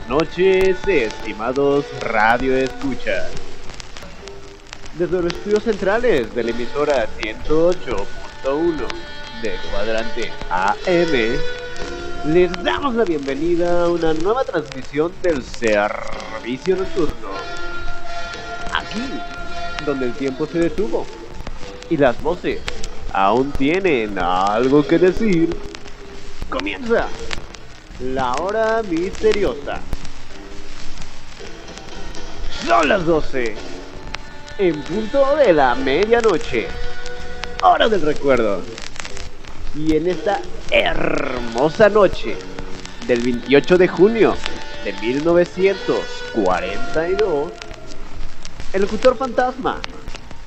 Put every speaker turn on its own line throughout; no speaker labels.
noches, estimados Radio Escuchas. Desde los estudios centrales de la emisora 108.1 de Cuadrante AM, les damos la bienvenida a una nueva transmisión del Servicio Nocturno. Aquí, donde el tiempo se detuvo y las voces aún tienen algo que decir, comienza la hora misteriosa. Son las 12, en punto de la medianoche, hora del recuerdo. Y en esta hermosa noche del 28 de junio de 1942, el locutor fantasma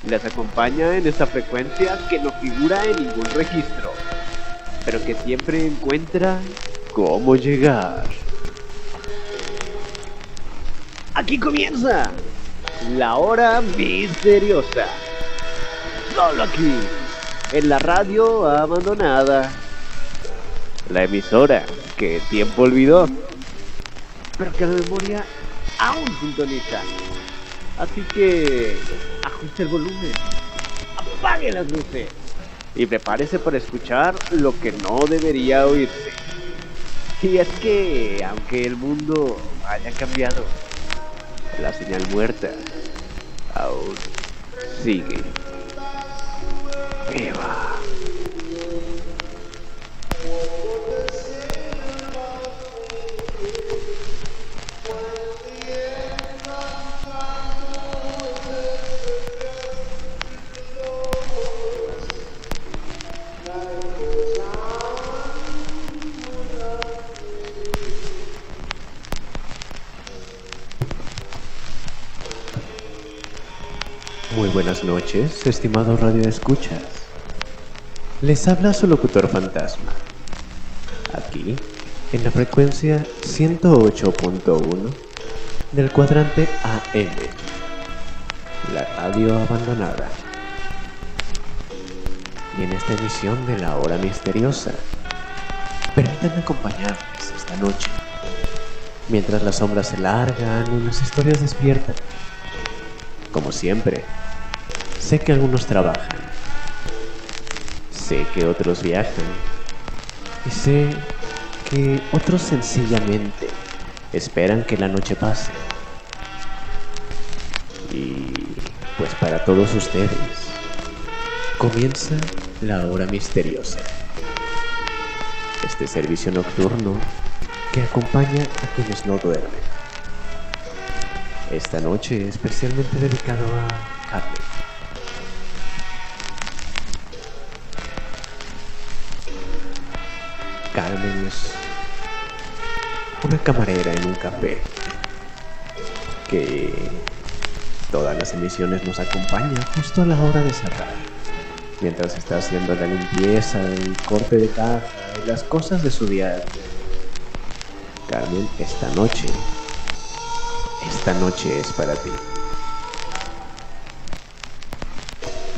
les acompaña en esta frecuencia que no figura en ningún registro, pero que siempre encuentra cómo llegar. Aquí comienza la hora misteriosa, solo aquí, en la radio abandonada, la emisora que el tiempo olvidó, pero que la memoria aún sintoniza. Así que ajuste el volumen, apague las luces y prepárese para escuchar lo que no debería oírse. Y es que, aunque el mundo haya cambiado, la señal muerta aún sigue viva.
Muy buenas noches, estimados radioescuchas. Les habla su locutor fantasma, aquí en la frecuencia 108.1 del cuadrante AM, la radio abandonada. Y en esta emisión de la hora misteriosa, permítanme acompañarles esta noche, mientras las sombras se largan y las historias despiertan. Como siempre, sé que algunos trabajan, sé que otros viajan y sé que otros sencillamente esperan que la noche pase. Y pues para todos ustedes, comienza la hora misteriosa, este servicio nocturno que acompaña a quienes no duermen. Esta noche especialmente dedicado a Carmen. Carmen es una camarera en un café que todas las emisiones nos acompaña justo a la hora de cerrar, mientras está haciendo la limpieza, el corte de caja y las cosas de su día a día. Carmen, esta noche es para ti.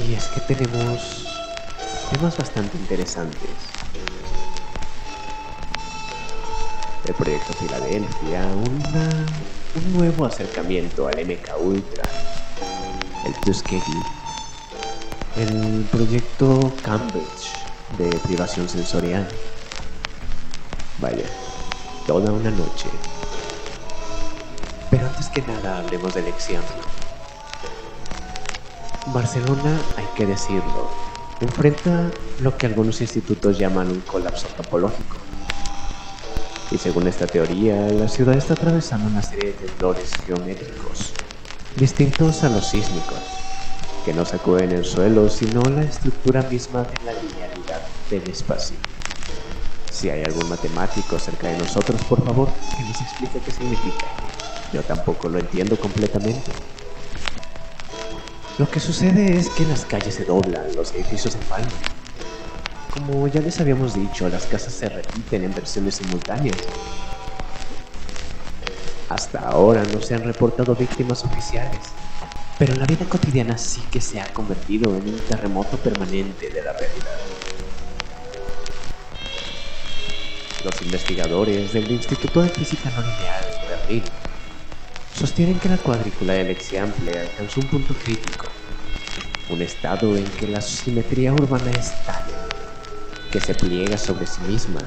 Y es que tenemos temas bastante interesantes. El proyecto Filadelfia, un nuevo acercamiento al MK Ultra, el Tuskegee, el proyecto Cambridge de privación sensorial. Vaya, toda una noche. Pero antes que nada hablemos del examen. Barcelona, hay que decirlo, enfrenta lo que algunos institutos llaman un colapso topológico. Y según esta teoría, la ciudad está atravesando una serie de temblores geométricos, distintos a los sísmicos, que no sacuden el suelo, sino la estructura misma de la linealidad del espacio. Si hay algún matemático cerca de nosotros, por favor, que nos explique qué significa. Yo tampoco lo entiendo completamente. Lo que sucede es que las calles se doblan, los edificios se empalman. Como ya les habíamos dicho, las casas se repiten en versiones simultáneas. Hasta ahora no se han reportado víctimas oficiales, pero la vida cotidiana sí que se ha convertido en un terremoto permanente de la realidad. Los investigadores del Instituto de Física No Lineal de Berlín, sostienen que la cuadrícula del Exiample alcanzó un punto crítico, un estado en que la simetría urbana es tal que se pliega sobre sí misma,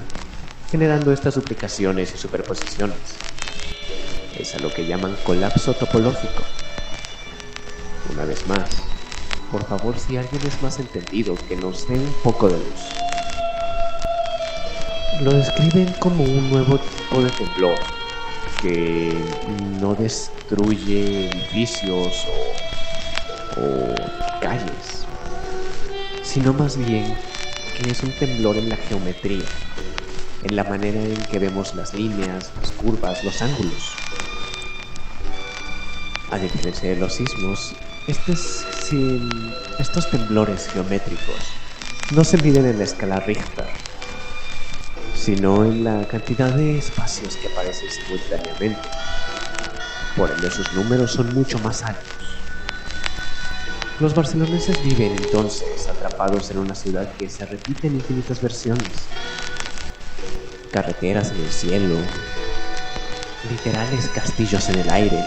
generando estas duplicaciones y superposiciones. Es a lo que llaman colapso topológico. Una vez más, por favor, si alguien es más entendido, que nos dé un poco de luz. Lo describen como un nuevo tipo de temblor que no destruye edificios o calles, sino más bien que es un temblor en la geometría, en la manera en que vemos las líneas, las curvas, los ángulos. A diferencia de los sismos, estos temblores geométricos no se miden en la escala Richter, sino en la cantidad de espacios que aparecen simultáneamente. Por ende, sus números son mucho más altos. Los barceloneses viven entonces atrapados en una ciudad que se repite en infinitas versiones. Carreteras en el cielo, literales castillos en el aire.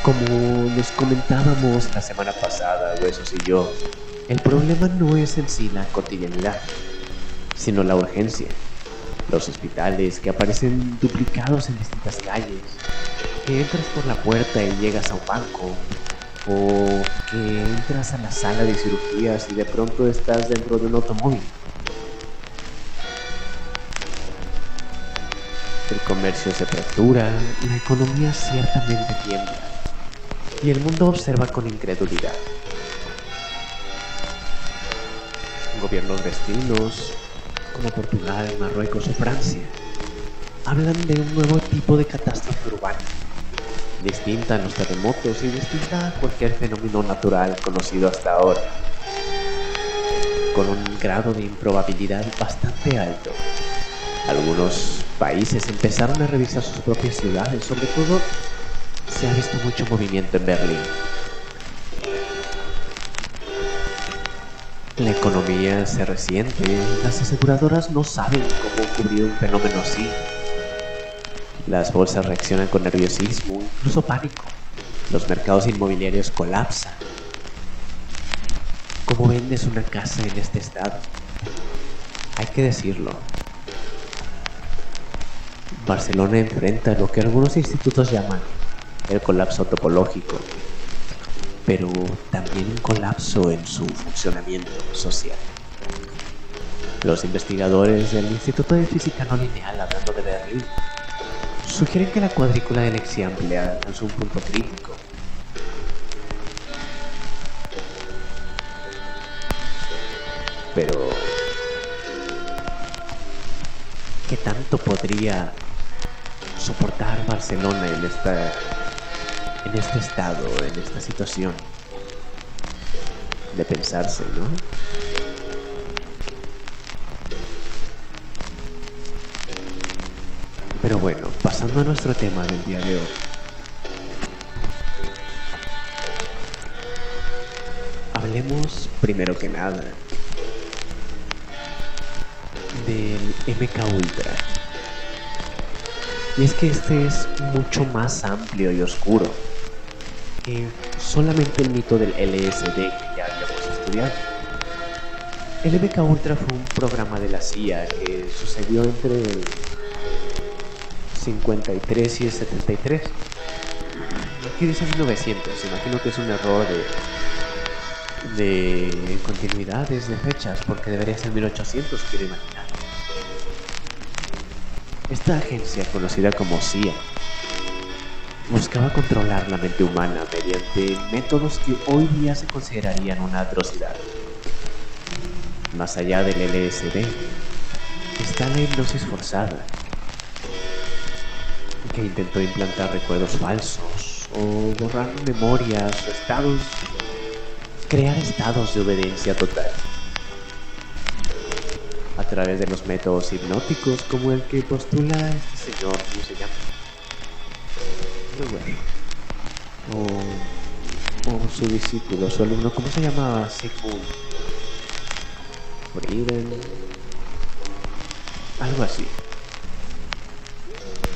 Como les comentábamos la semana pasada, Huesos y yo, el problema no es en sí la cotidianidad, sino la urgencia. Los hospitales que aparecen duplicados en distintas calles, que entras por la puerta y llegas a un banco, o que entras a la sala de cirugías y de pronto estás dentro de un automóvil. El comercio se apertura, la economía ciertamente tiembla, y el mundo observa con incredulidad. Gobiernos vecinos, como Portugal, Marruecos o Francia, hablan de un nuevo tipo de catástrofe urbana, distinta a los terremotos y distinta a cualquier fenómeno natural conocido hasta ahora, con un grado de improbabilidad bastante alto. Algunos países empezaron a revisar sus propias ciudades, sobre todo se ha visto mucho movimiento en Berlín. La economía se resiente, las aseguradoras no saben cómo cubrir un fenómeno así. Las bolsas reaccionan con nerviosismo, incluso pánico. Los mercados inmobiliarios colapsan. ¿Cómo vendes una casa en este estado? Hay que decirlo. Barcelona enfrenta lo que algunos institutos llaman el colapso topológico, pero también un colapso en su funcionamiento social. Los investigadores del Instituto de Física No Lineal, hablando de Berlín, sugieren que la cuadrícula del Exiample alcanzó un punto crítico. Pero ¿qué tanto podría soportar Barcelona en este estado, en esta situación? De pensarse, ¿no? Pero bueno, pasando a nuestro tema del día de hoy. Hablemos primero que nada del MK Ultra. Y es que este es mucho más amplio y oscuro que solamente el mito del LSD que ya habíamos estudiado. El MK Ultra fue un programa de la CIA que sucedió entre el 53 y el 73. Aquí dice 1900, imagino que es un error de continuidades de fechas, porque debería ser 1800, quiero imaginar. Esta agencia, conocida como CIA, buscaba controlar la mente humana mediante métodos que hoy día se considerarían una atrocidad. Más allá del LSD, está la hipnosis forzada, que intentó implantar recuerdos falsos o borrar memorias o estados, crear estados de obediencia total a través de los métodos hipnóticos como el que postula este señor, ¿cómo se llama? O su discípulo, su alumno, ¿cómo se llama? Sigmund Freud. algo así.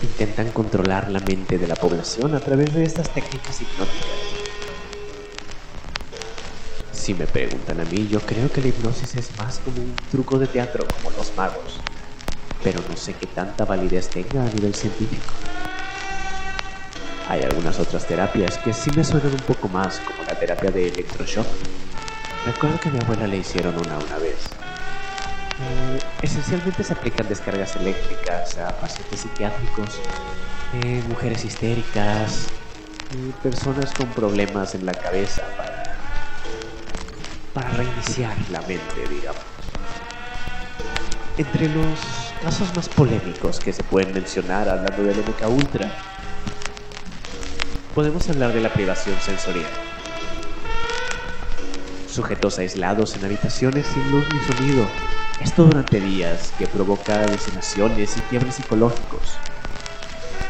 Intentan controlar la mente de la población a través de estas técnicas hipnóticas. Si me preguntan a mí, yo creo que la hipnosis es más como un truco de teatro, como los magos, pero no sé qué tanta validez tenga a nivel científico. Hay algunas otras terapias que sí me suenan un poco más, como la terapia de electroshock. Recuerdo que a mi abuela le hicieron una vez. Esencialmente se aplican descargas eléctricas a pacientes psiquiátricos, mujeres histéricas, personas con problemas en la cabeza para reiniciar la mente, digamos. Entre los casos más polémicos que se pueden mencionar hablando del MK Ultra, podemos hablar de la privación sensorial. Sujetos aislados en habitaciones sin luz ni sonido, esto durante días, que provoca alucinaciones y quiebres psicológicos.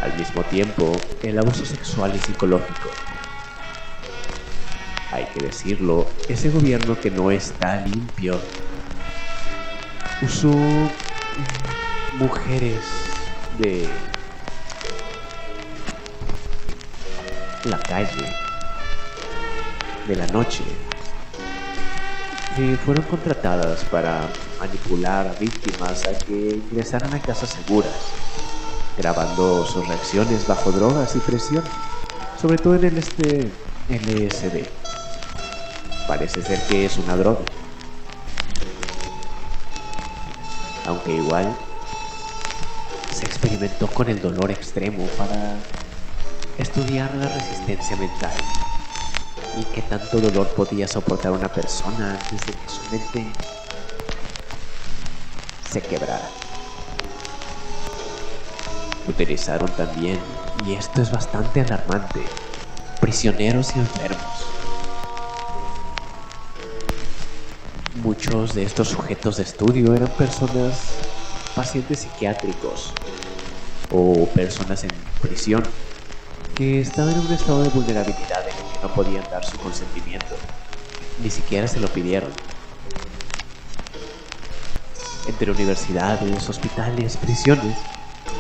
Al mismo tiempo, el abuso sexual y psicológico. Hay que decirlo, ese gobierno que no está limpio usó mujeres de la calle, de la noche, que fueron contratadas para manipular a víctimas a que ingresaran a casas seguras, grabando sus reacciones bajo drogas y presión, sobre todo en el LSD. Parece ser que es una droga, aunque igual se experimentó con el dolor extremo para estudiar la resistencia mental y qué tanto dolor podía soportar una persona antes de que su mente se quebrara. Utilizaron también, y esto es bastante alarmante, prisioneros y enfermos. Muchos de estos sujetos de estudio eran pacientes psiquiátricos o personas en prisión que estaban en un estado de vulnerabilidad en el que no podían dar su consentimiento, ni siquiera se lo pidieron. Entre universidades, hospitales, prisiones,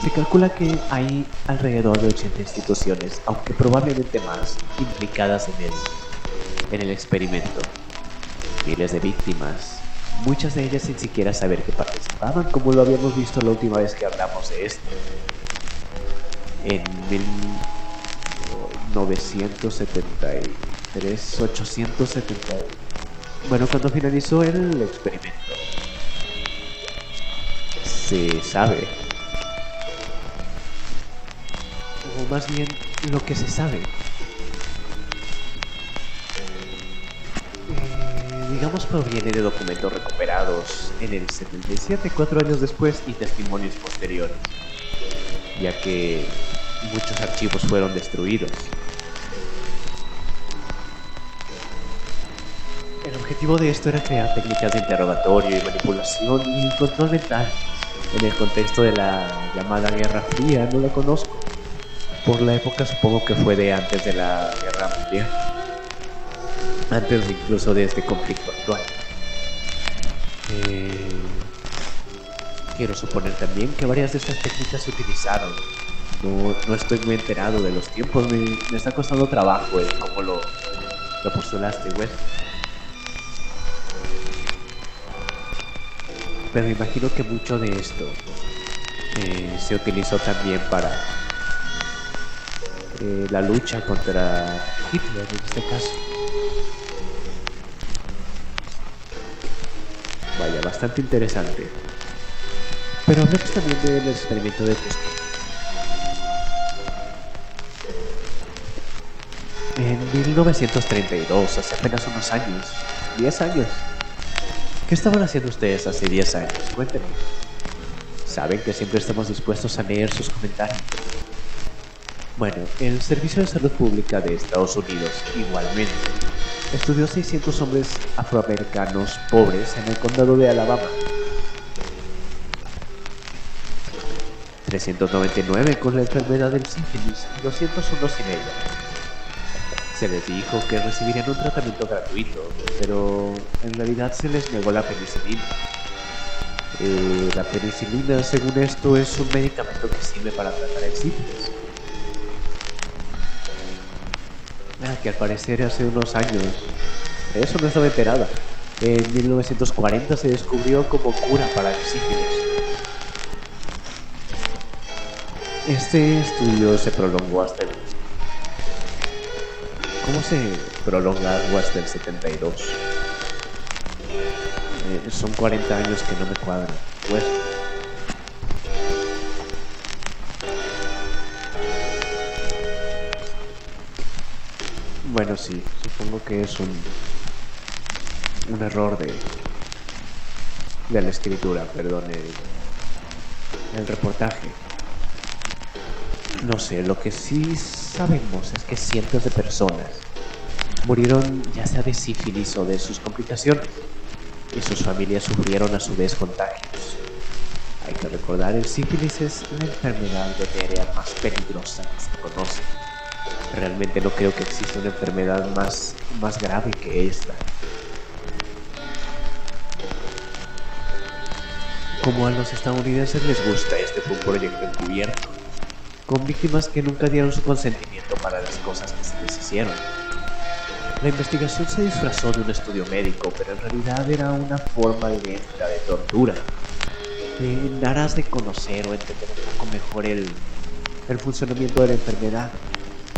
se calcula que hay alrededor de 80 instituciones, aunque probablemente más, implicadas en el experimento. Miles de víctimas, muchas de ellas sin siquiera saber que participaban, como lo habíamos visto la última vez que hablamos de esto. En 1973, 870, bueno, cuando finalizó el experimento, se sabe, o más bien lo que se sabe, digamos, proviene de documentos recuperados en el 77, 4 años después, y testimonios posteriores, ya que muchos archivos fueron destruidos. El objetivo de esto era crear técnicas de interrogatorio y manipulación y control mental. En el contexto de la llamada Guerra Fría, no la conozco. Por la época supongo que fue de antes de la Guerra Mundial. Antes incluso de este conflicto actual. Quiero suponer también que varias de estas técnicas se utilizaron. No estoy muy enterado de los tiempos, me está costando trabajo el cómo lo postulaste, güey. Pero me imagino que mucho de esto se utilizó también para la lucha contra Hitler en este caso. Vaya, bastante interesante. Pero hablemos también del experimento de Tuskegee. En 1932, hace apenas unos años, 10 años. ¿Qué estaban haciendo ustedes hace 10 años? Cuéntenme. Saben que siempre estamos dispuestos a leer sus comentarios. Bueno, el Servicio de Salud Pública de Estados Unidos, igualmente, estudió 600 hombres afroamericanos pobres en el condado de Alabama. 399 con la enfermedad del sífilis y 201 sin ella. Se les dijo que recibirían un tratamiento gratuito, pero en realidad se les negó la penicilina. La penicilina, según esto, es un medicamento que sirve para tratar el sífilis. Que al parecer hace unos años, eso no estaba enterada. En 1940 se descubrió como cura para el sífilis. Este estudio se prolongó hasta el... ¿Cómo se prolonga algo hasta el 72? Son 40 años que no me cuadran. Pues... Bueno, sí, supongo que es un error de la escritura, perdón, el reportaje. No sé, lo que sí sabemos es que cientos de personas murieron ya sea de sífilis o de sus complicaciones, y sus familias sufrieron a su vez contagios. Hay que recordar, el sífilis es la enfermedad venérea más peligrosa que se conoce. Realmente no creo que exista una enfermedad más grave que esta. Como a los estadounidenses les gusta, este fue un proyecto encubierto, con víctimas que nunca dieron su consentimiento para las cosas que se les hicieron. La investigación se disfrazó de un estudio médico, pero en realidad era una forma lenta de tortura, en aras de conocer o entender un poco mejor el funcionamiento de la enfermedad,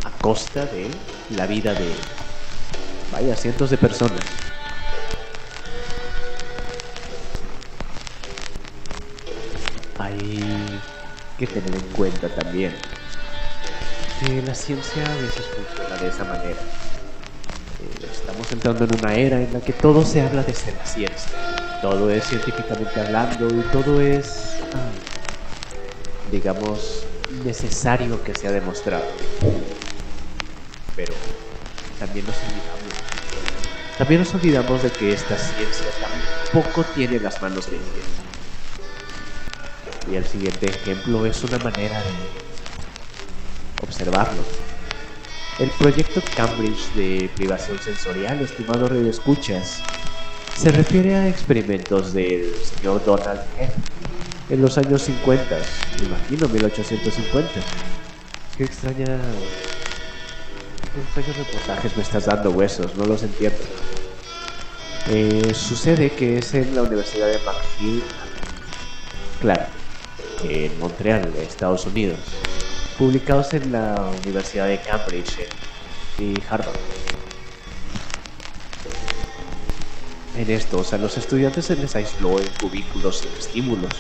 a costa de la vida de, cientos de personas. Hay que tener en cuenta también que la ciencia a veces funciona de esa manera. Estamos entrando en una era en la que todo se habla desde la ciencia, todo es científicamente hablando y todo es, digamos, necesario que sea demostrado. Pero también nos olvidamos de que esta ciencia tampoco tiene las manos limpias. Y el siguiente ejemplo es una manera de observarlo. El proyecto Cambridge de privación sensorial, estimado radioescuchas, se refiere a experimentos del señor Donald Hebb en los años 50, me imagino 1850. Qué extraños reportajes me estás dando, huesos, no los entiendo. Sucede que es en la Universidad de McGill, claro, en Montreal, Estados Unidos, publicados en la Universidad de Cambridge y Harvard. En estos, a los estudiantes se les aisló en cubículos sin estímulos,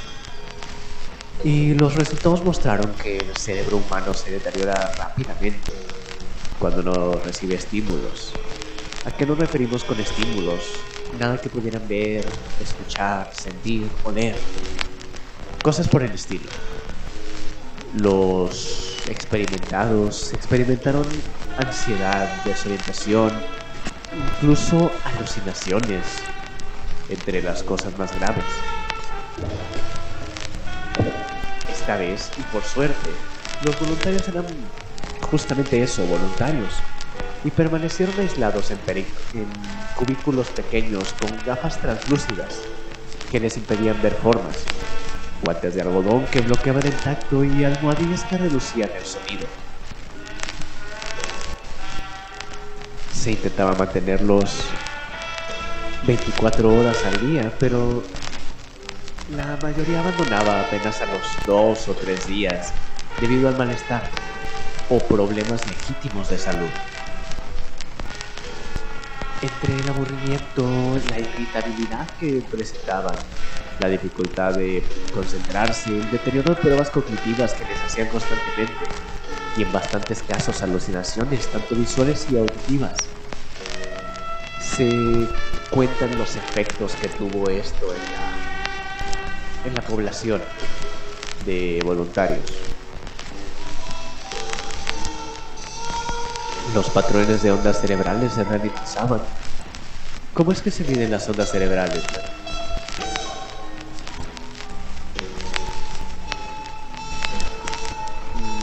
y los resultados mostraron que el cerebro humano se deteriora rápidamente cuando no recibe estímulos. ¿A qué nos referimos con estímulos? Nada que pudieran ver, escuchar, sentir, oler, cosas por el estilo. Los experimentados experimentaron ansiedad, desorientación, incluso alucinaciones, entre las cosas más graves. Esta vez, y por suerte, los voluntarios eran justamente eso, voluntarios, y permanecieron aislados en cubículos pequeños con gafas translúcidas que les impedían ver formas, guantes de algodón que bloqueaban el tacto y almohadillas que reducían el sonido. Se intentaba mantenerlos 24 horas al día, pero la mayoría abandonaba apenas a los 2 o 3 días debido al malestar o problemas legítimos de salud. Entre el aburrimiento, la irritabilidad que presentaban, la dificultad de concentrarse, el deterioro de pruebas cognitivas que les hacían constantemente, y en bastantes casos alucinaciones, tanto visuales y auditivas, se cuentan los efectos que tuvo esto en la población de voluntarios. Los patrones de ondas cerebrales se ralentizaban. ¿Cómo es que se miden las ondas cerebrales?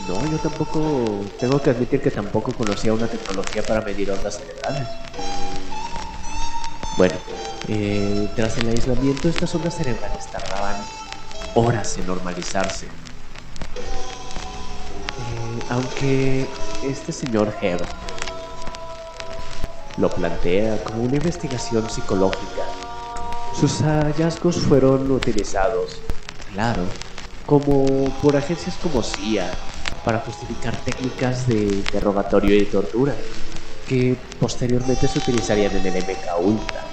No, yo tampoco, tengo que admitir que tampoco conocía una tecnología para medir ondas cerebrales. Bueno, tras el aislamiento, estas ondas cerebrales tardaban horas en normalizarse. Aunque este señor Head lo plantea como una investigación psicológica, sus hallazgos fueron utilizados, claro, como por agencias como CIA para justificar técnicas de interrogatorio y tortura que posteriormente se utilizarían en el MK Ultra.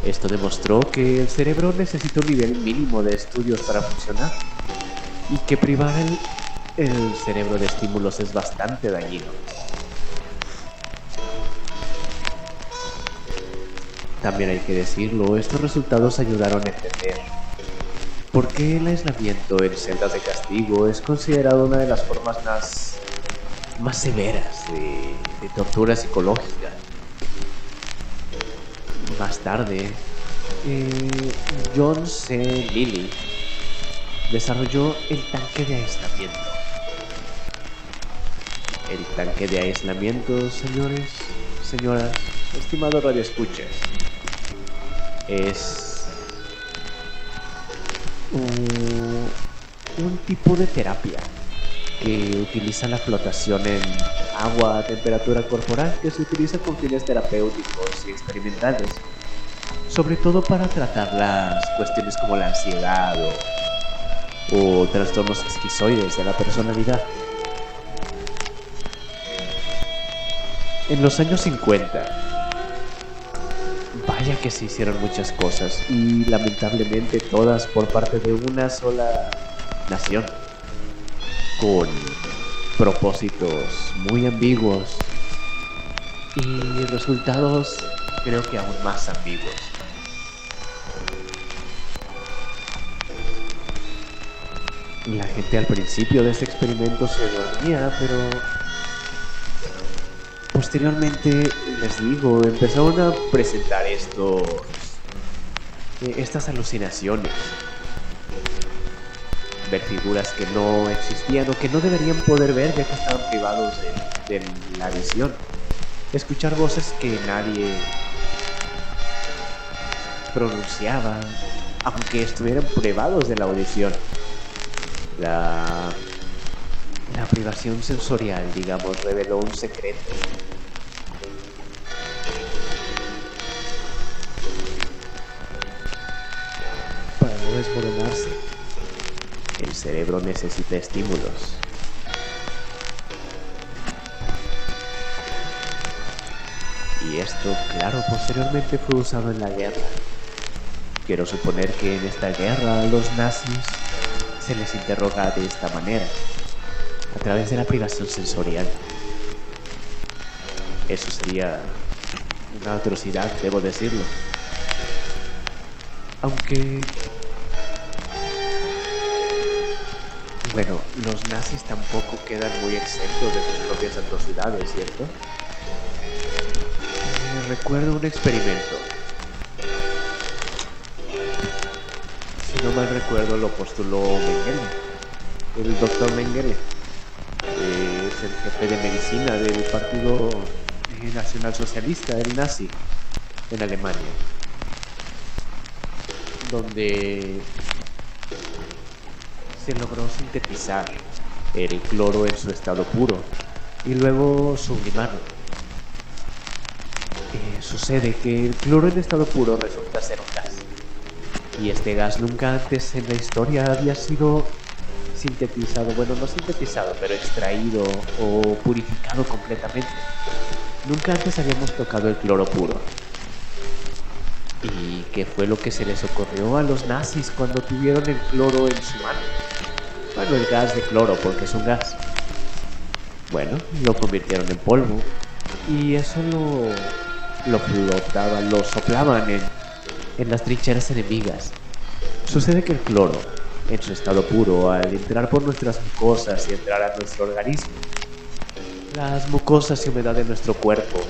Esto demostró que el cerebro necesita un nivel mínimo de estudios para funcionar y que privar el cerebro de estímulos es bastante dañino. También hay que decirlo, estos resultados ayudaron a entender por qué el aislamiento en celdas de castigo es considerado una de las formas más severas de tortura psicológica. Más tarde, John C. Lilly desarrolló el tanque de aislamiento. El tanque de aislamiento, señores, señoras, estimados radioescuchas, es un tipo de terapia que utiliza la flotación en agua a temperatura corporal, que se utiliza con fines terapéuticos y experimentales, sobre todo para tratar las cuestiones como la ansiedad o trastornos esquizoides de la personalidad. En los años 50, vaya que se hicieron muchas cosas, y lamentablemente todas por parte de una sola nación, con propósitos muy ambiguos y resultados creo que aún más ambiguos. La gente al principio de este experimento se dormía, pero posteriormente, les digo, empezaron a presentar estas alucinaciones. Ver figuras que no existían o que no deberían poder ver ya que estaban privados de la visión. Escuchar voces que nadie pronunciaba, aunque estuvieran privados de la audición. La privación sensorial, digamos, reveló un secreto. Para no desmoronarse, el cerebro necesita estímulos. Y esto, claro, posteriormente fue usado en la guerra. Quiero suponer que en esta guerra a los nazis se les interroga de esta manera, a través de la privación sensorial. Eso sería una atrocidad, debo decirlo. Aunque, bueno, los nazis tampoco quedan muy exentos de sus propias atrocidades, ¿cierto? Recuerdo un experimento. Si no mal recuerdo, lo postuló Mengele. El doctor Mengele es el jefe de medicina del Partido Nacional Socialista, el nazi, en Alemania, donde se logró sintetizar el cloro en su estado puro y luego sublimarlo. Sucede que el cloro en estado puro resulta ser un gas, y este gas nunca antes en la historia había sido sintetizado, bueno, no sintetizado, pero extraído o purificado completamente. Nunca antes habíamos tocado el cloro puro. ¿Y qué fue lo que se les ocurrió a los nazis cuando tuvieron el cloro en su mano? Bueno, el gas de cloro, porque es un gas. Bueno, lo convirtieron en polvo, y eso lo flotaban, lo soplaban en las trincheras enemigas. Sucede que el cloro, en su estado puro, al entrar por nuestras mucosas y entrar a nuestro organismo, las mucosas y humedad de nuestro cuerpo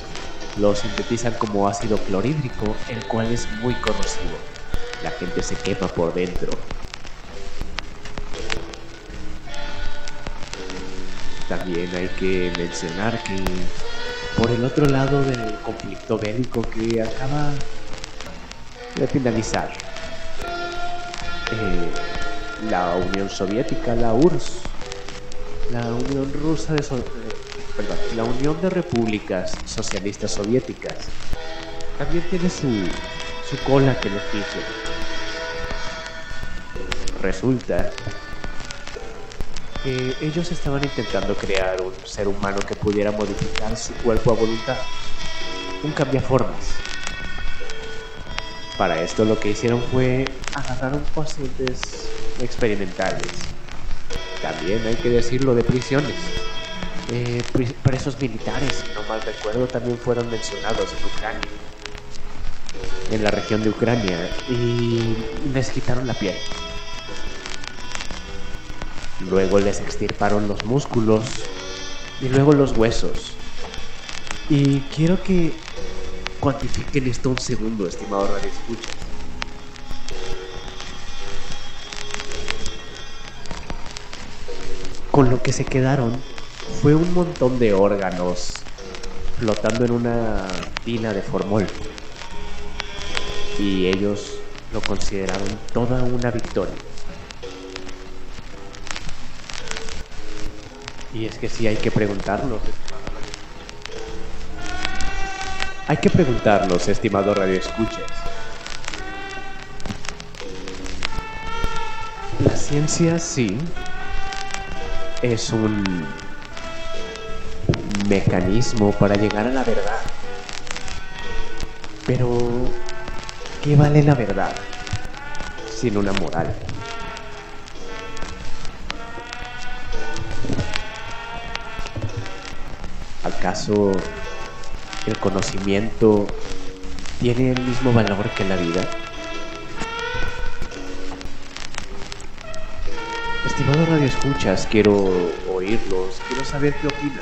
lo sintetizan como ácido clorhídrico, el cual es muy corrosivo. La gente se quema por dentro. También hay que mencionar que por el otro lado del conflicto bélico que acaba de finalizar, la Unión Soviética, la URSS, la Unión Rusa de perdón, la Unión de Repúblicas Socialistas Soviéticas, también tiene su cola que les pise. Resulta que ellos estaban intentando crear un ser humano que pudiera modificar su cuerpo a voluntad, un cambiaformas. Para esto lo que hicieron fue agarraron pacientes experimentales. También hay que decirlo de prisiones. Presos militares, si no mal recuerdo, también fueron mencionados en Ucrania, en la región de Ucrania, y les quitaron la piel. Luego les extirparon los músculos y luego los huesos. Y quiero que cuantifiquen esto un segundo, estimado radioescuchas. Con lo que se quedaron fue un montón de órganos flotando en una tina de formol. Y ellos lo consideraron toda una victoria. Y es que sí hay que preguntarnos. Hay que preguntarnos, estimado radioescuchas. La ciencia sí es un mecanismo para llegar a la verdad. Pero, ¿qué vale la verdad sin una moral? ¿Acaso el conocimiento tiene el mismo valor que la vida? Estimados radioescuchas, quiero oírlos, quiero saber qué opinan.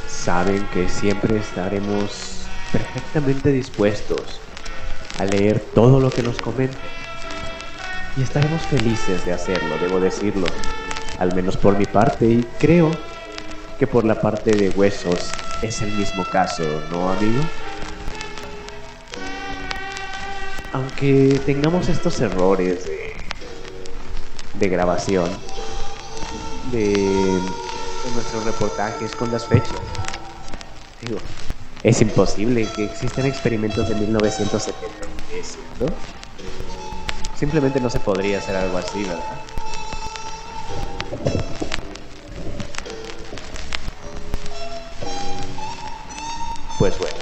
Saben que siempre estaremos perfectamente dispuestos a leer todo lo que nos comenten. Y estaremos felices de hacerlo, debo decirlo. Al menos por mi parte, y creo que por la parte de huesos es el mismo caso, ¿no, amigo? Aunque tengamos estos errores de grabación de nuestros reportajes con las fechas, digo, es imposible que existan experimentos de 1970, ¿es cierto? Simplemente no se podría hacer algo así, ¿verdad? Pues bueno,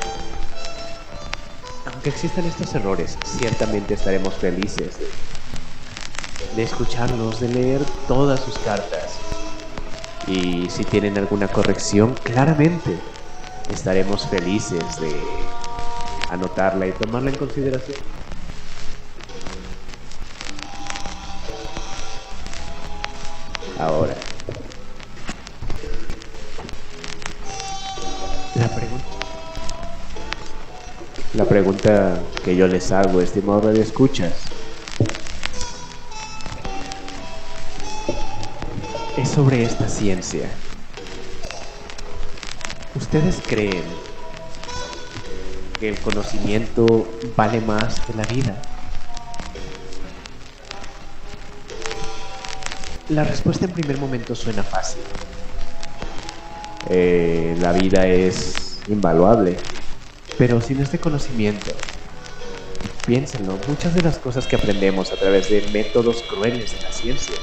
aunque existan estos errores, ciertamente estaremos felices de escucharlos, de leer todas sus cartas. Y si tienen alguna corrección, claramente estaremos felices de anotarla y tomarla en consideración. Ahora, la pregunta que yo les hago, estimados radioescuchas, es sobre esta ciencia. ¿Ustedes creen que el conocimiento vale más que la vida? La respuesta en primer momento suena fácil. La vida es invaluable. Pero sin este conocimiento, piénsenlo, muchas de las cosas que aprendemos a través de métodos crueles de la ciencia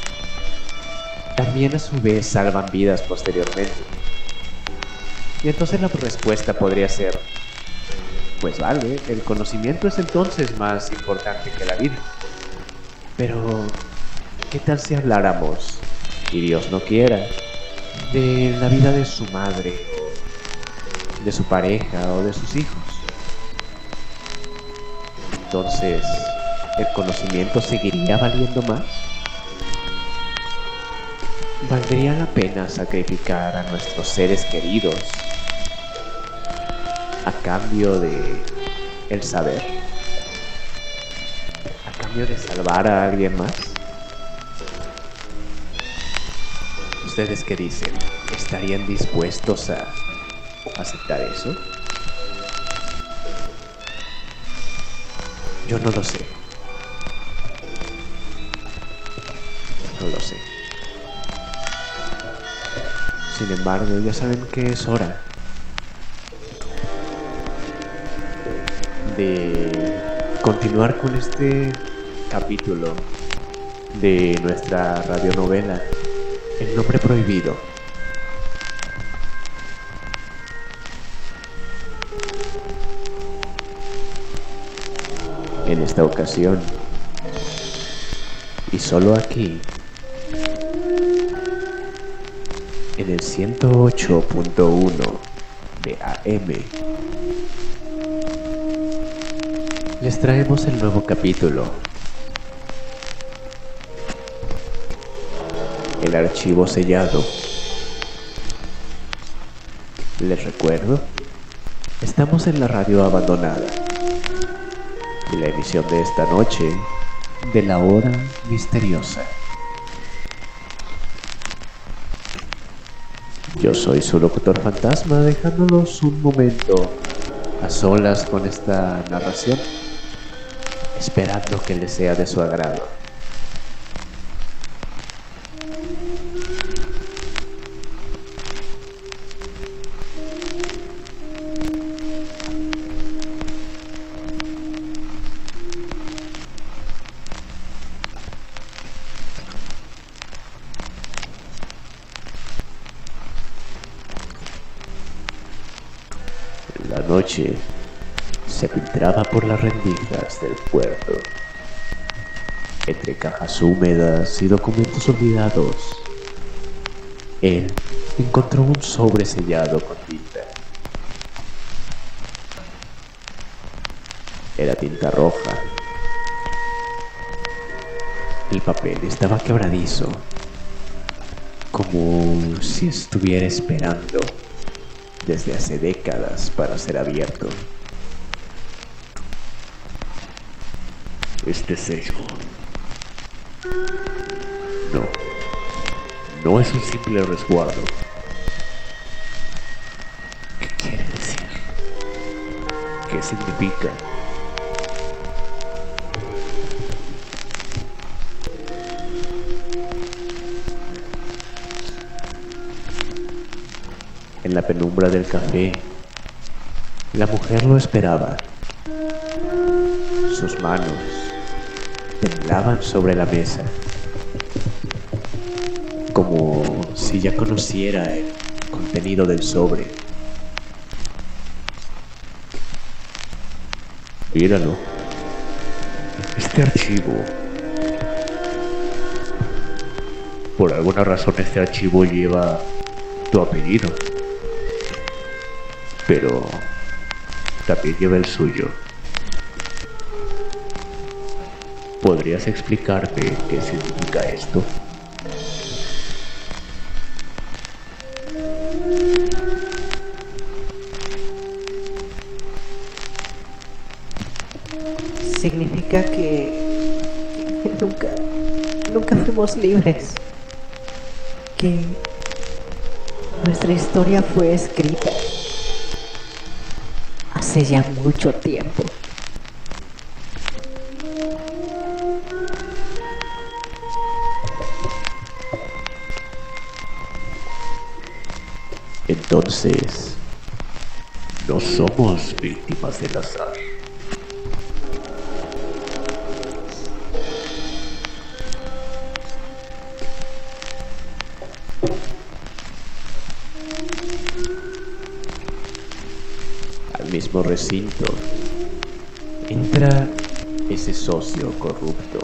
también a su vez salvan vidas posteriormente. Y entonces la respuesta podría ser, pues vale, el conocimiento es entonces más importante que la vida. Pero, ¿qué tal si habláramos, y Dios no quiera, de la vida de su madre, de su pareja o de sus hijos? Entonces, ¿el conocimiento seguiría valiendo más? ¿Valdría la pena sacrificar a nuestros seres queridos a cambio de el saber? ¿A cambio de salvar a alguien más? ¿Ustedes qué dicen? ¿Estarían dispuestos a aceptar eso? Yo no lo sé. No lo sé. Sin embargo, ya saben que es hora de continuar con este capítulo de nuestra radionovela El nombre prohibido. En esta ocasión, y solo aquí, en el 108.1 de AM, les traemos el nuevo capítulo, El archivo sellado. Les recuerdo, estamos en la radio abandonada, y la emisión de esta noche de La Hora Misteriosa. Yo soy su locutor fantasma, dejándolos un momento a solas con esta narración, esperando que les sea de su agrado. La noche se filtraba por las rendijas del puerto. Entre cajas húmedas y documentos olvidados, él encontró un sobre sellado con tinta. Era tinta roja. El papel estaba quebradizo, como si estuviera esperando desde hace décadas para ser abierto. Este sello no es un simple resguardo. ¿Qué quiere decir? ¿Qué significa? En la penumbra del café, la mujer lo esperaba. Sus manos temblaban sobre la mesa, como si ya conociera el contenido del sobre. Míralo. Este archivo. Por alguna razón este archivo lleva tu apellido, pero también lleva el suyo. ¿Podrías explicarme qué significa esto?
Significa que nunca fuimos libres. Que nuestra historia fue escrita hace ya mucho tiempo.
Entonces, no somos víctimas del azar. Al mismo recinto entra ese socio corrupto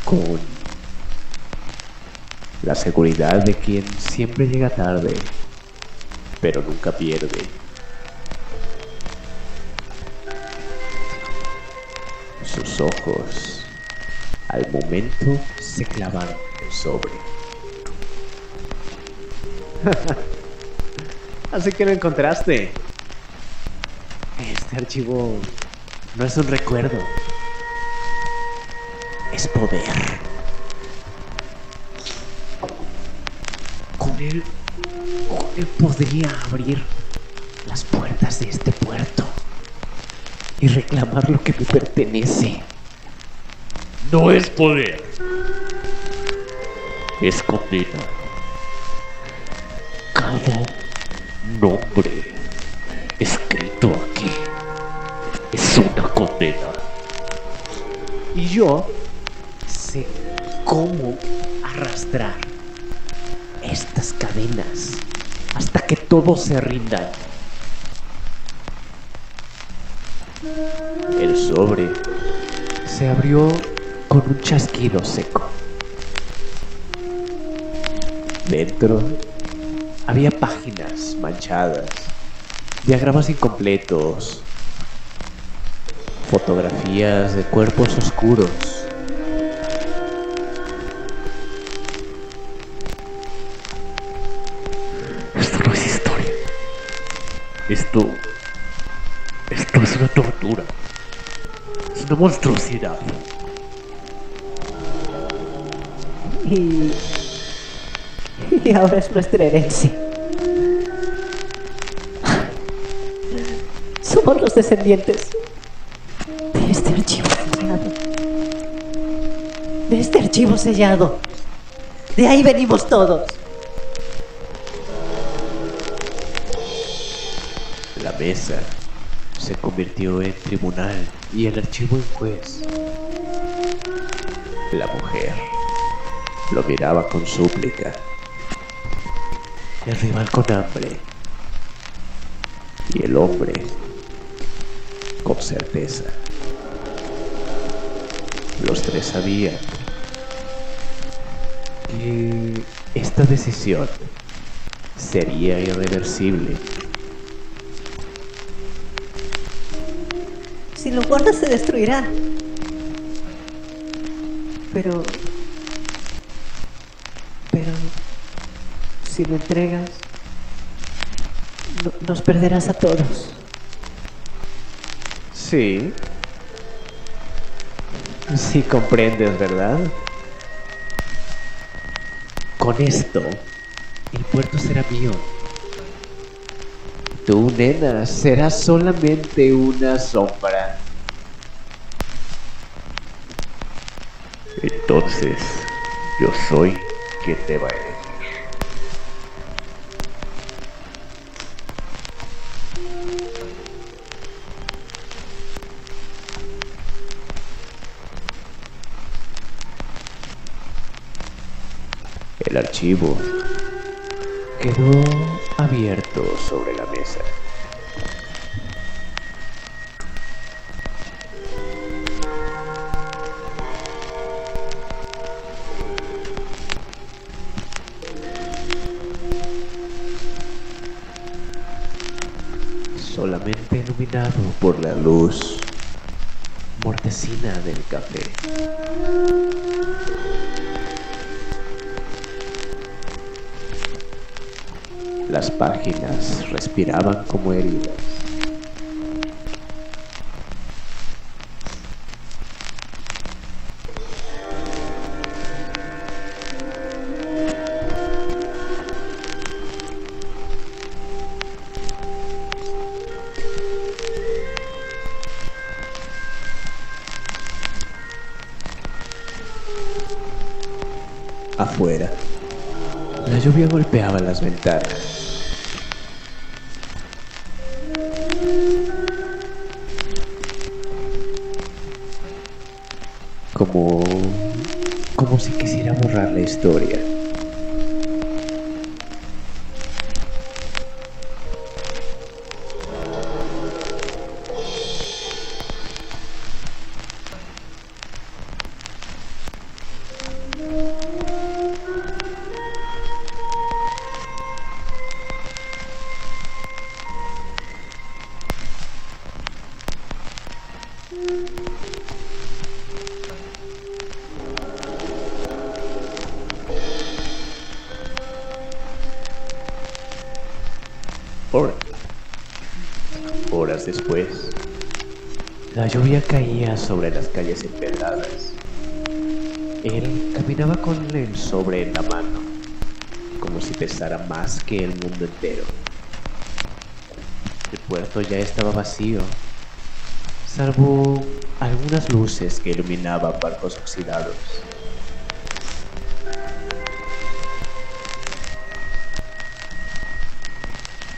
con la seguridad de quien siempre llega tarde, pero nunca pierde. Sus ojos, al momento, se clavaron en el sobre. Así que lo encontraste. Este archivo no es un recuerdo, es poder. Con él podría abrir las puertas de este puerto y reclamar lo que me pertenece.
No es poder, es condena. Cada nombre escrito aquí es una condena.
Y yo sé cómo arrastrar estas cadenas hasta que todos se rindan. El sobre se abrió con un chasquido seco. Dentro había páginas manchadas, diagramas incompletos, fotografías de cuerpos oscuros.
Esto no es historia. Esto es una tortura. Es una monstruosidad.
Y ahora es nuestra herencia. Somos los descendientes de este archivo sellado. De este archivo sellado. De ahí venimos todos.
La mesa se convirtió en tribunal y el archivo en juez. La mujer lo miraba con súplica. El rival con hambre. Y el hombre con certeza. Los tres sabían que esta decisión sería irreversible.
Si lo guardas se destruirá. Pero si lo entregas, nos perderás a todos.
Sí. Sí comprendes, ¿verdad? Con esto, el puerto será mío. Tú, nena, serás solamente una sombra.
Entonces, yo soy quien te va a elegir.
El archivo quedó abierto sobre la mesa. Solamente iluminado por la luz mortecina del café. Las páginas respiraban como heridas. Afuera, la lluvia golpeaba las ventanas. Como si quisiera borrar la historia. Horas después, la lluvia caía sobre las calles empedradas. Él caminaba con el sobre en la mano, como si pesara más que el mundo entero. puerto ya estaba vacío, salvo algunas luces que iluminaban barcos oxidados.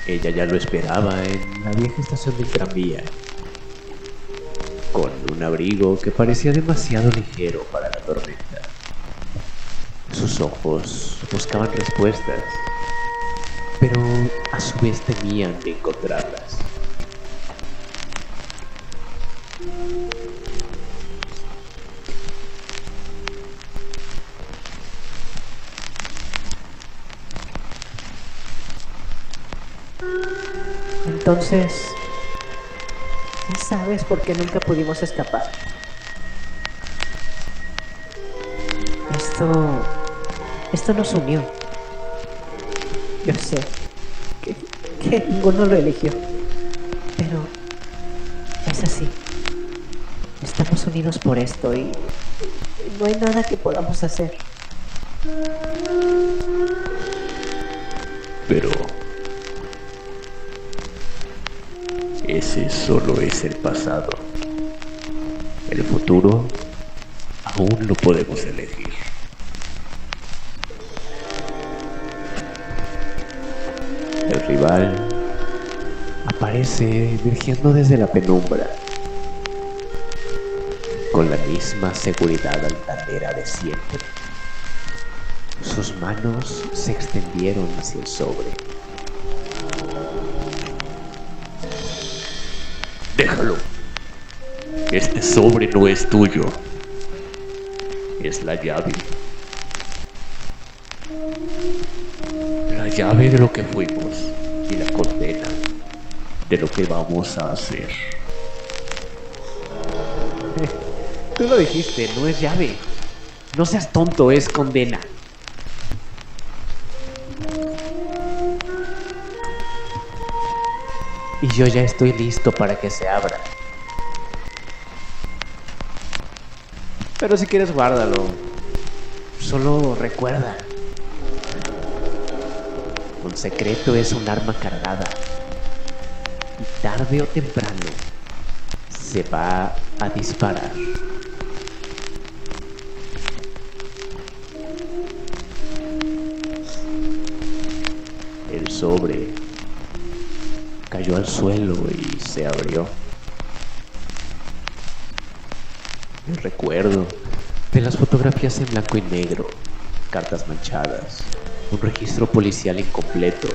Ella ya lo esperaba en la vieja estación del tranvía, con un abrigo que parecía demasiado ligero para la tormenta. Sus ojos buscaban respuestas, pero a su vez temían de encontrarlas.
Entonces, ¿ya sabes por qué nunca pudimos escapar? Esto nos unió. Yo sé que ninguno lo eligió, pero es así. Estamos unidos por esto y no hay nada que podamos hacer.
Pero ese solo es el pasado. El futuro aún lo podemos elegir.
El rival aparece emergiendo desde la penumbra, con la misma seguridad altanera de siempre. Sus manos se extendieron hacia el sobre.
Déjalo. Este sobre no es tuyo. Es la llave. La llave de lo que fuimos y la condena de lo que vamos a hacer.
Tú lo dijiste, no es llave. No seas tonto, es condena. Y yo ya estoy listo para que se abra. Pero si quieres, guárdalo. Solo recuerda. Un secreto es un arma cargada. Y tarde o temprano se va a disparar. El sobre cayó al suelo y se abrió. El recuerdo de las fotografías en blanco y negro, cartas manchadas, un registro policial incompleto.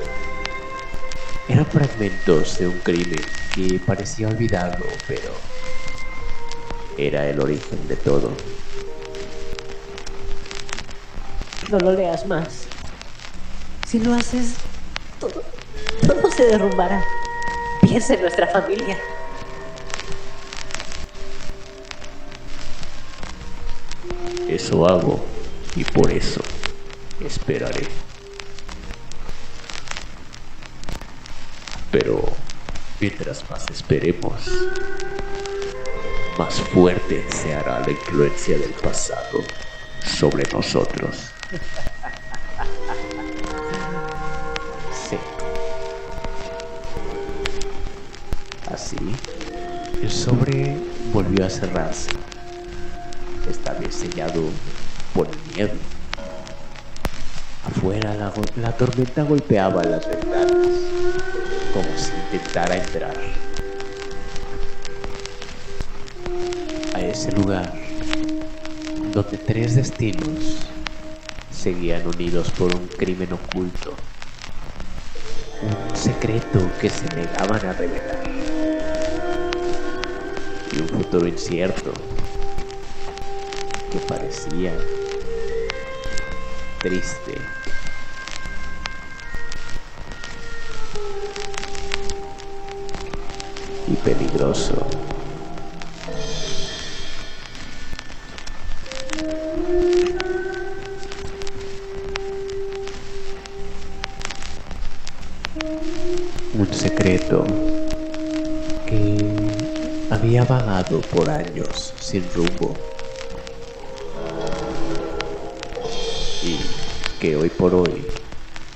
Eran fragmentos de un crimen que parecía olvidado, pero era el origen de todo.
No lo leas más. Si lo haces, todo se derrumbará. Piensa en nuestra familia.
Eso hago y por eso esperaré. Pero mientras más esperemos, más fuerte se hará la influencia del pasado sobre nosotros.
Sí. Así, el sobre volvió a cerrarse, esta vez sellado por el miedo. Afuera la tormenta golpeaba las ventanas, como si intentara entrar. A ese lugar, donde 3 destinos seguían unidos por un crimen oculto, un secreto que se negaban a revelar, y un futuro incierto que parecía triste. Y peligroso. Un secreto que había vagado por años sin rumbo y que hoy por hoy,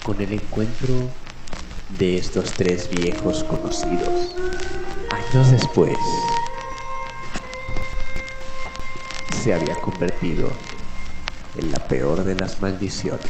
con el encuentro de estos tres viejos conocidos. Años después, se había convertido en la peor de las maldiciones.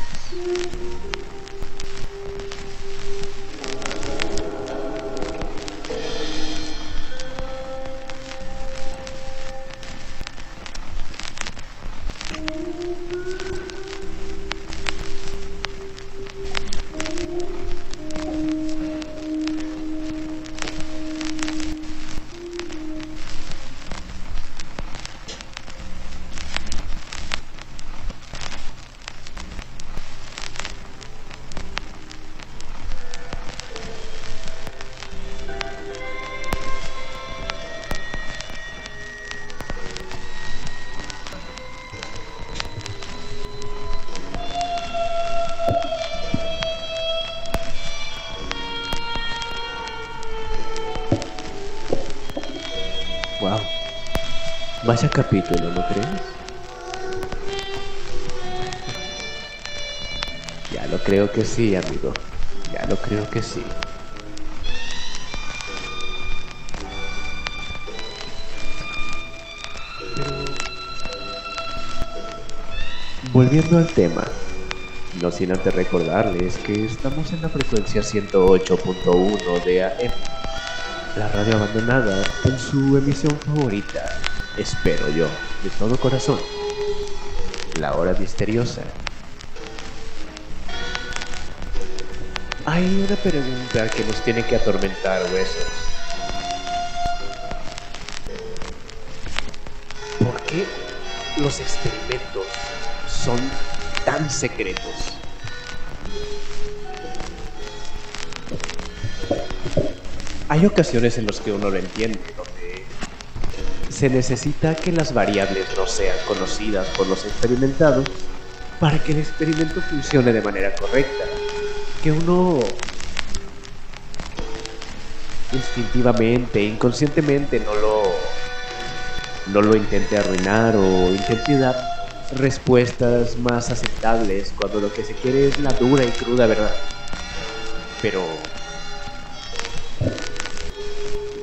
Wow, vaya capítulo, ¿no crees? Ya lo creo que sí, amigo. Ya lo creo que sí. Volviendo al tema, no sin antes recordarles que estamos en la frecuencia 108.1 de AM, la radio abandonada, en su emisión favorita, espero yo, de todo corazón, la hora misteriosa. Hay una pregunta que nos tiene que atormentar, huesos. ¿Por qué los experimentos son tan secretos? Hay ocasiones en las que uno lo entiende, donde se necesita que las variables no sean conocidas por los experimentados para que el experimento funcione de manera correcta. Que uno instintivamente, inconscientemente no lo intente arruinar o intente dar respuestas más aceptables cuando lo que se quiere es la dura y cruda verdad. Pero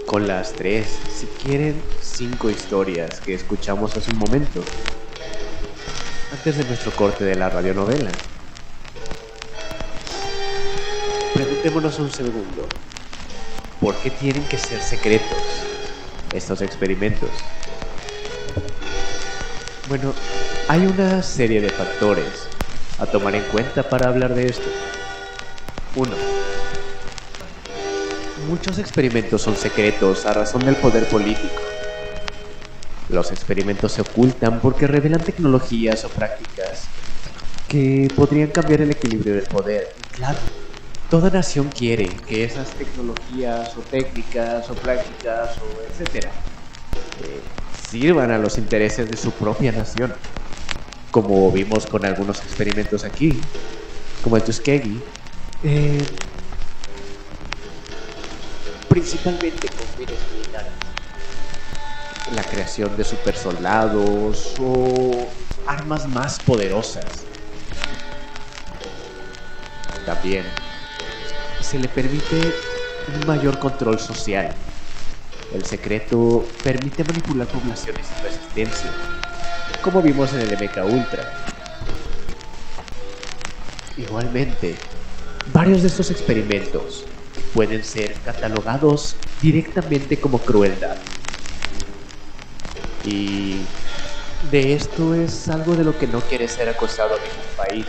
con las 3, si quieren 5 historias que escuchamos hace un momento, antes de nuestro corte de la radionovela, preguntémonos un segundo, ¿por qué tienen que ser secretos estos experimentos? Bueno, hay una serie de factores a tomar en cuenta para hablar de esto. 1. Muchos experimentos son secretos a razón del poder político. Los experimentos se ocultan porque revelan tecnologías o prácticas que podrían cambiar el equilibrio del poder. Y claro, toda nación quiere que esas tecnologías o técnicas o prácticas o etcétera sirvan a los intereses de su propia nación. Como vimos con algunos experimentos aquí, como el Tuskegee, principalmente con fines militares. La creación de supersoldados o armas más poderosas. También se le permite un mayor control social. El secreto permite manipular poblaciones sin resistencia, como vimos en el MK Ultra. Igualmente, varios de estos experimentos pueden ser catalogados directamente como crueldad. Y de esto es algo de lo que no quiere ser acusado ningún país.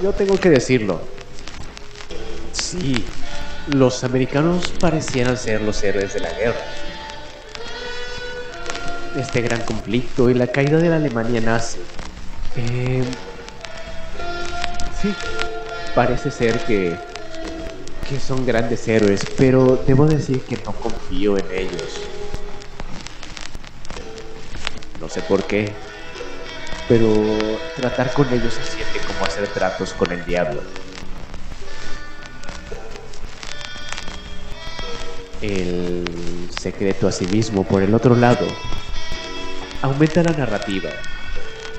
Yo tengo que decirlo. Sí, los americanos parecieran ser los héroes de la guerra. Este gran conflicto y la caída de la Alemania nazi. Sí, parece ser que son grandes héroes, pero debo decir que no confío en ellos. No sé por qué, pero tratar con ellos se siente como hacer tratos con el diablo. El secreto asimismo, por el otro lado, aumenta la narrativa.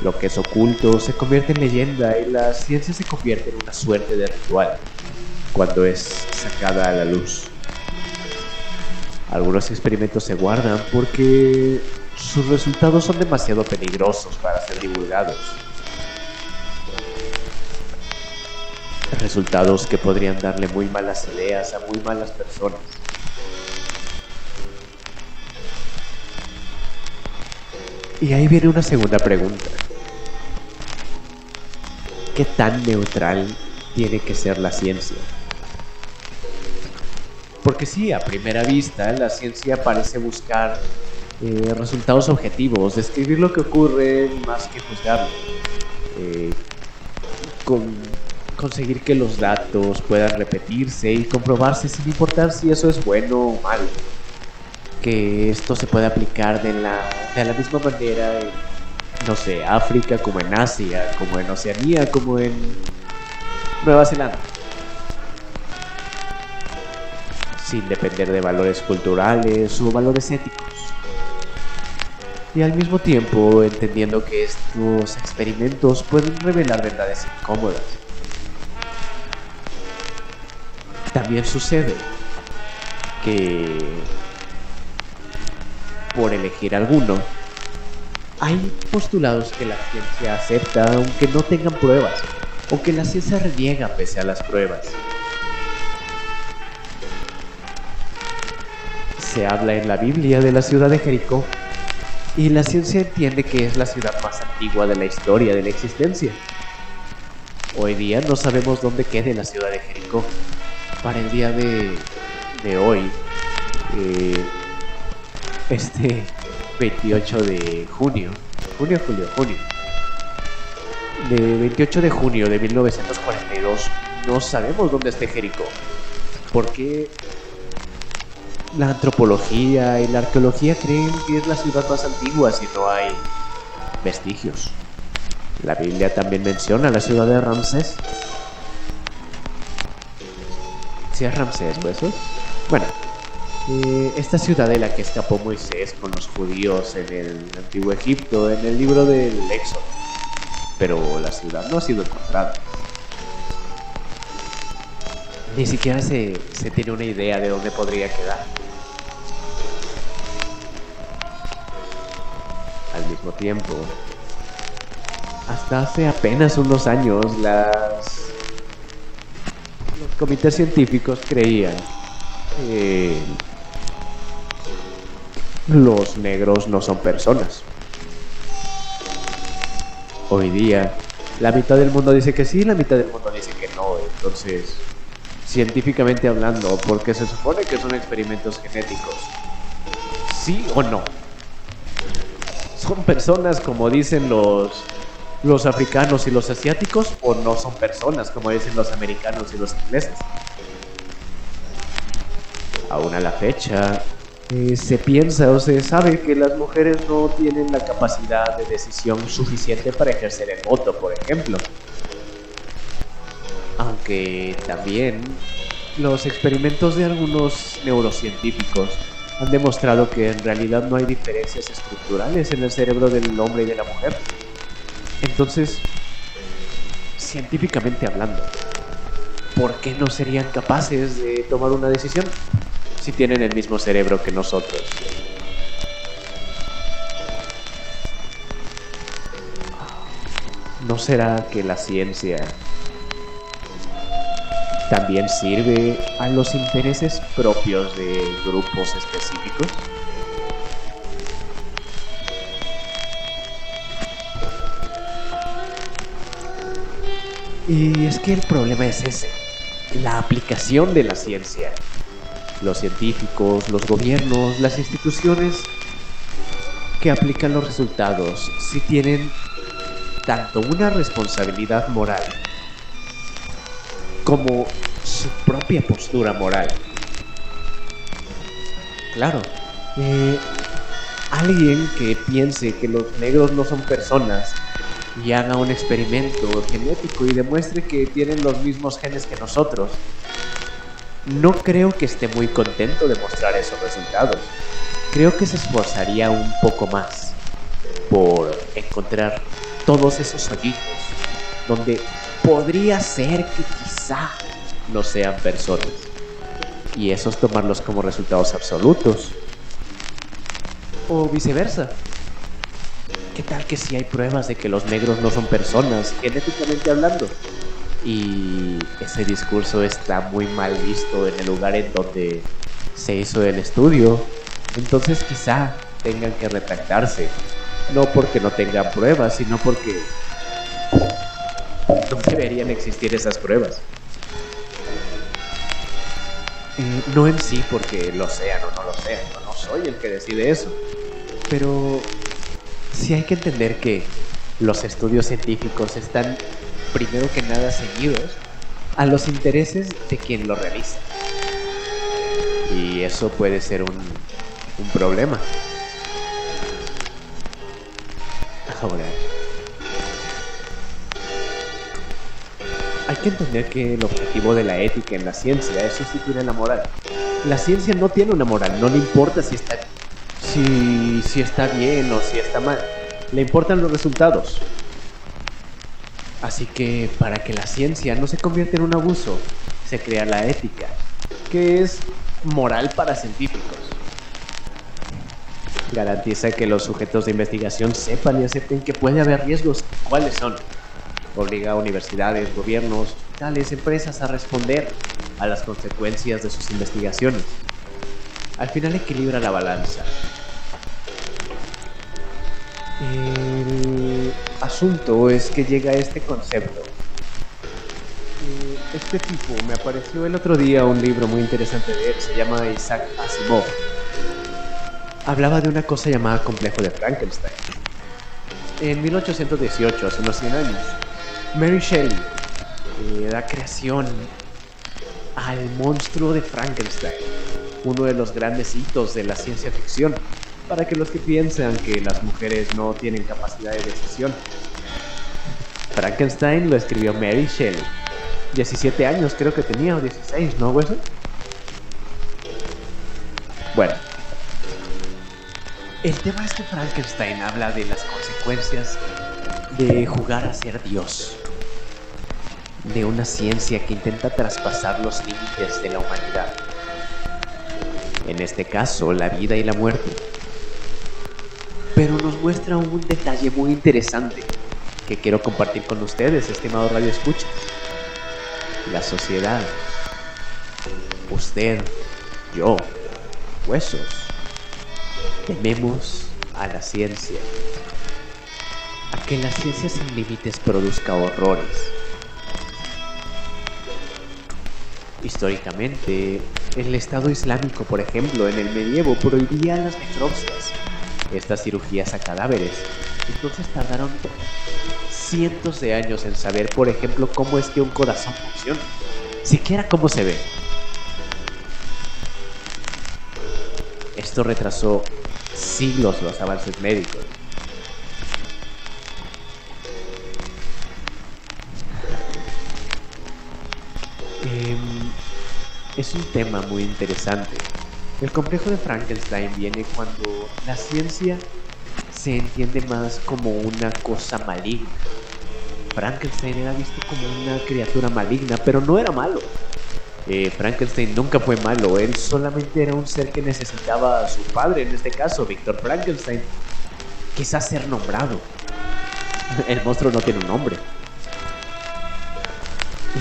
Lo que es oculto se convierte en leyenda y la ciencia se convierte en una suerte de ritual. cuando es sacada a la luz. Algunos experimentos se guardan porque sus resultados son demasiado peligrosos para ser divulgados. Resultados que podrían darle muy malas ideas a muy malas personas. Y ahí viene una segunda pregunta. ¿Qué tan neutral tiene que ser la ciencia? Porque sí, a primera vista, la ciencia parece buscar resultados objetivos, describir lo que ocurre más que juzgarlo. Conseguir que los datos puedan repetirse y comprobarse sin importar si eso es bueno o malo. Que esto se puede aplicar de la misma manera en, no sé, África como en Asia, como en Oceanía, como en Nueva Zelanda. Sin depender de valores culturales o valores éticos. Y al mismo tiempo entendiendo que estos experimentos pueden revelar verdades incómodas. También sucede que, por elegir alguno, hay postulados que la ciencia acepta aunque no tengan pruebas, o que la ciencia reniega pese a las pruebas. Se habla en la Biblia de la ciudad de Jericó, y la ciencia entiende que es la ciudad más antigua de la historia de la existencia. Hoy día no sabemos dónde quede la ciudad de Jericó. Para el día de hoy, este 28 de junio, de 28 de junio de 1942, no sabemos dónde esté Jericó, porque la antropología y la arqueología creen que es la ciudad más antigua si no hay vestigios. La Biblia también menciona la ciudad de Ramsés. ¿Sí es Ramsés, eso? Bueno, esta ciudad de la que escapó Moisés con los judíos en el antiguo Egipto, en el libro del Éxodo. Pero la ciudad no ha sido encontrada. Ni siquiera se tiene una idea de dónde podría quedar. Al mismo tiempo, hasta hace apenas unos años, los comités científicos creían que los negros no son personas. Hoy día, la mitad del mundo dice que sí, la mitad del mundo dice que no. Entonces, científicamente hablando, porque se supone que son experimentos genéticos, ¿sí o no? ¿Son personas como dicen los africanos y los asiáticos, o no son personas como dicen los americanos y los ingleses? Aún a la fecha, se piensa o se sabe que las mujeres no tienen la capacidad de decisión suficiente para ejercer el voto, por ejemplo. Aunque también los experimentos de algunos neurocientíficos han demostrado que en realidad no hay diferencias estructurales en el cerebro del hombre y de la mujer. Entonces, científicamente hablando, ¿por qué no serían capaces de tomar una decisión si tienen el mismo cerebro que nosotros? ¿No será que la ciencia también sirve a los intereses propios de grupos específicos? Y es que el problema es ese, la aplicación de la ciencia. Los científicos, los gobiernos, las instituciones que aplican los resultados sí tienen tanto una responsabilidad moral como su propia postura moral. Claro, alguien que piense que los negros no son personas y haga un experimento genético y demuestre que tienen los mismos genes que nosotros, no creo que esté muy contento de mostrar esos resultados. Creo que se esforzaría un poco más por encontrar todos esos hoyitos donde podría ser que quizá no sean personas. Y esos tomarlos como resultados absolutos. O viceversa. ¿Qué tal que si hay pruebas de que los negros no son personas, genéticamente hablando? Y ese discurso está muy mal visto en el lugar en donde se hizo el estudio. Entonces quizá tengan que retractarse. No porque no tengan pruebas, sino porque no deberían existir esas pruebas. No en sí porque lo sean o no lo sean, yo no soy el que decide eso. Pero sí hay que entender que los estudios científicos están, primero que nada, ceñidos a los intereses de quien lo realiza. Y eso puede ser un problema. Ahora, hay que entender que el objetivo de la ética en la ciencia es sustituir a la moral. La ciencia no tiene una moral, no le importa si está bien o si está mal. Le importan los resultados. Así que para que la ciencia no se convierta en un abuso, se crea la ética, que es moral para científicos. Garantiza que los sujetos de investigación sepan y acepten que puede haber riesgos. ¿Cuáles son? Obliga a universidades, gobiernos, hospitales, empresas a responder a las consecuencias de sus investigaciones. Al final equilibra la balanza. El asunto es que llega este concepto. Este tipo me apareció el otro día un libro muy interesante de él, se llama Isaac Asimov. Hablaba de una cosa llamada complejo de Frankenstein. En 1818, hace unos 100 años, Mary Shelley da creación al monstruo de Frankenstein, uno de los grandes hitos de la ciencia ficción, para que los que piensan que las mujeres no tienen capacidad de decisión. Frankenstein lo escribió Mary Shelley. 17 años creo que tenía, o 16, ¿no, güey? Bueno, el tema es que Frankenstein habla de las consecuencias de jugar a ser Dios, de una ciencia que intenta traspasar los límites de la humanidad, en este caso la vida y la muerte. Pero nos muestra un detalle muy interesante que quiero compartir con ustedes, estimados radioescuchas. La sociedad, usted, yo, huesos, tememos a la ciencia, a que la ciencia sin límites produzca horrores. Históricamente, el Estado Islámico, por ejemplo, en el medievo prohibía las necropsias, estas cirugías a cadáveres. Entonces tardaron cientos de años en saber, por ejemplo, cómo es que un corazón funciona, siquiera cómo se ve. Esto retrasó siglos los avances médicos. Es un tema muy interesante. El complejo de Frankenstein viene cuando la ciencia se entiende más como una cosa maligna. Frankenstein era visto como una criatura maligna, pero no era malo. Frankenstein nunca fue malo, él solamente era un ser que necesitaba a su padre, en este caso, Víctor Frankenstein, quizás ser nombrado. El monstruo no tiene un nombre.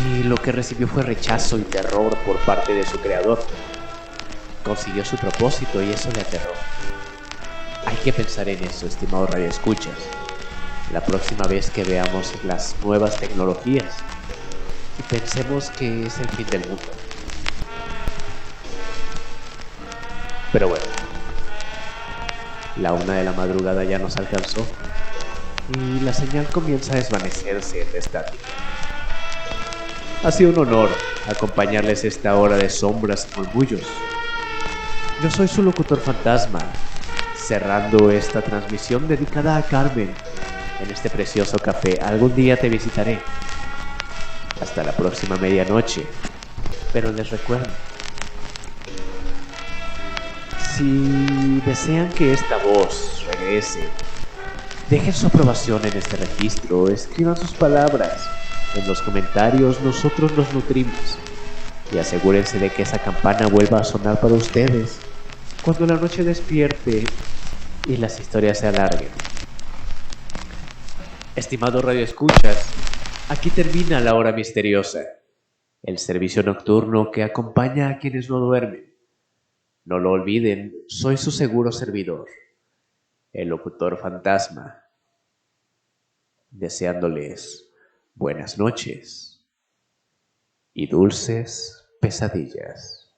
Y lo que recibió fue rechazo y terror por parte de su creador. Consiguió su propósito y eso le aterró. Hay que pensar en eso, estimados radioescuchas. La próxima vez que veamos las nuevas tecnologías y pensemos que es el fin del mundo. Pero bueno, la 1 de la madrugada ya nos alcanzó y la señal comienza a desvanecerse en la estática. Ha sido un honor acompañarles esta hora de sombras y murmullos. Yo soy su locutor fantasma, cerrando esta transmisión dedicada a Carmen en este precioso café. Algún día te visitaré. Hasta la próxima medianoche. Pero les recuerdo, si desean que esta voz regrese, dejen su aprobación en este registro, escriban sus palabras. En los comentarios nosotros los nutrimos Y asegúrense de que esa campana vuelva a sonar para ustedes cuando la noche despierte y las historias se alarguen. Estimados radioescuchas, aquí termina la hora misteriosa, el servicio nocturno que acompaña a quienes no duermen. No lo olviden, soy su seguro servidor, el locutor fantasma, deseándoles buenas noches y dulces pesadillas.